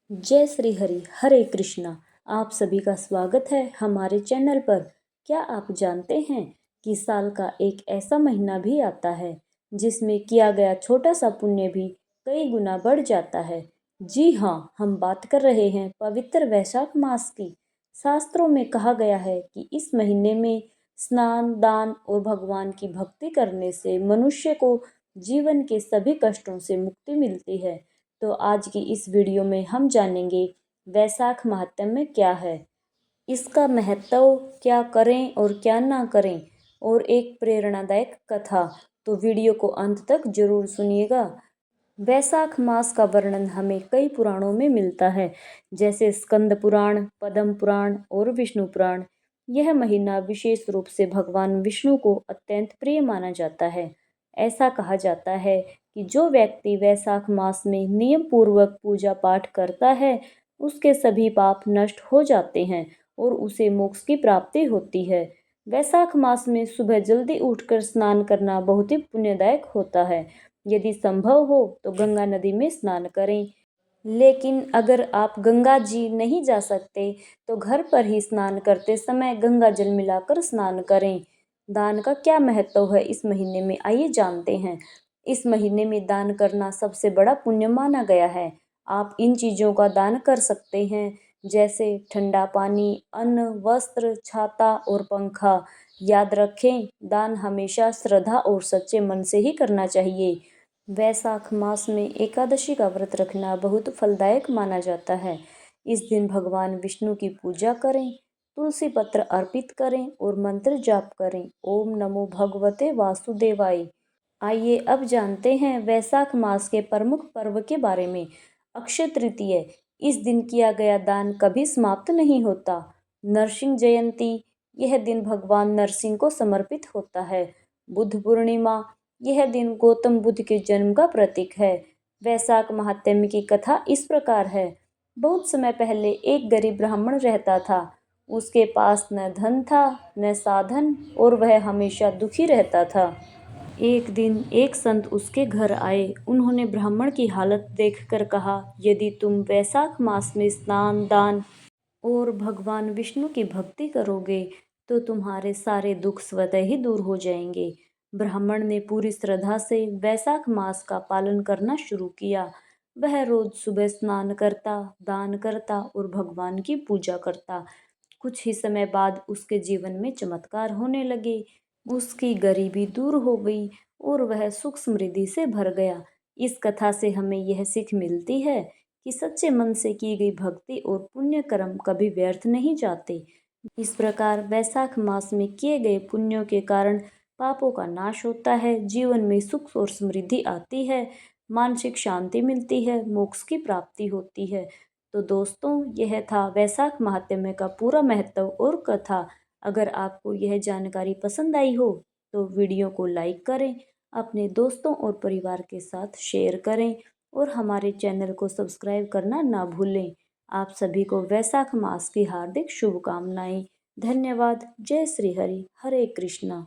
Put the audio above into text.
जय श्री हरि हरे कृष्णा। आप सभी का स्वागत है हमारे चैनल पर। क्या आप जानते हैं कि साल का एक ऐसा महीना भी आता है जिसमें किया गया छोटा सा पुण्य भी कई गुना बढ़ जाता है। जी हाँ, हम बात कर रहे हैं पवित्र वैशाख मास की। शास्त्रों में कहा गया है कि इस महीने में स्नान, दान और भगवान की भक्ति करने से मनुष्य को जीवन के सभी कष्टों से मुक्ति मिलती है। तो आज की इस वीडियो में हम जानेंगे वैशाख महात्म्य क्या है, इसका महत्व, क्या करें और क्या ना करें, और एक प्रेरणादायक कथा। तो वीडियो को अंत तक जरूर सुनिएगा। वैशाख मास का वर्णन हमें कई पुराणों में मिलता है, जैसे स्कंद पुराण, पद्म पुराण और विष्णु पुराण। यह महीना विशेष रूप से भगवान विष्णु को अत्यंत प्रिय माना जाता है। ऐसा कहा जाता है कि जो व्यक्ति वैशाख मास में नियम पूर्वक पूजा पाठ करता है, उसके सभी पाप नष्ट हो जाते हैं और उसे मोक्ष की प्राप्ति होती है। वैशाख मास में सुबह जल्दी उठकर स्नान करना बहुत ही पुण्यदायक होता है। यदि संभव हो तो गंगा नदी में स्नान करें, लेकिन अगर आप गंगा जी नहीं जा सकते तो घर पर ही स्नान करते समय गंगा जल मिलाकर स्नान करें। दान का क्या महत्व है इस महीने में, आइए जानते हैं। इस महीने में दान करना सबसे बड़ा पुण्य माना गया है। आप इन चीज़ों का दान कर सकते हैं, जैसे ठंडा पानी, अन्न, वस्त्र, छाता और पंखा। याद रखें, दान हमेशा श्रद्धा और सच्चे मन से ही करना चाहिए। वैशाख मास में एकादशी का व्रत रखना बहुत फलदायक माना जाता है। इस दिन भगवान विष्णु की पूजा करें, तुलसी पत्र अर्पित करें और मंत्र जाप करें, ओम नमो भगवते वासुदेवाय। आइए अब जानते हैं वैशाख मास के प्रमुख पर्व के बारे में। अक्षय तृतीया, इस दिन किया गया दान कभी समाप्त नहीं होता। नरसिंह जयंती, यह दिन भगवान नरसिंह को समर्पित होता है। बुद्ध पूर्णिमा, यह दिन गौतम बुद्ध के जन्म का प्रतीक है। वैशाख महात्म्य की कथा इस प्रकार है। बहुत समय पहले एक गरीब ब्राह्मण रहता था। उसके पास न धन था न साधन और वह हमेशा दुखी रहता था। एक दिन एक संत उसके घर आए। उन्होंने ब्राह्मण की हालत देखकर कहा, यदि तुम वैशाख मास में स्नान, दान और भगवान विष्णु की भक्ति करोगे तो तुम्हारे सारे दुख स्वतः ही दूर हो जाएंगे। ब्राह्मण ने पूरी श्रद्धा से वैशाख मास का पालन करना शुरू किया। वह रोज सुबह स्नान करता, दान करता और भगवान की पूजा करता। कुछ ही समय बाद उसके जीवन में चमत्कार होने लगे। उसकी गरीबी दूर हो गई और वह सुख समृद्धि से भर गया। इस कथा से हमें यह सीख मिलती है कि सच्चे मन से की गई भक्ति और पुण्य कर्म कभी व्यर्थ नहीं जाते। इस प्रकार वैशाख मास में किए गए पुण्यों के कारण पापों का नाश होता है, जीवन में सुख और समृद्धि आती है, मानसिक शांति मिलती है, मोक्ष की प्राप्ति होती है। तो दोस्तों, यह था वैशाख महात्म्य का पूरा महत्व और कथा। अगर आपको यह जानकारी पसंद आई हो तो वीडियो को लाइक करें, अपने दोस्तों और परिवार के साथ शेयर करें और हमारे चैनल को सब्सक्राइब करना ना भूलें। आप सभी को वैशाख मास की हार्दिक शुभकामनाएं। धन्यवाद। जय श्री हरि हरे कृष्णा।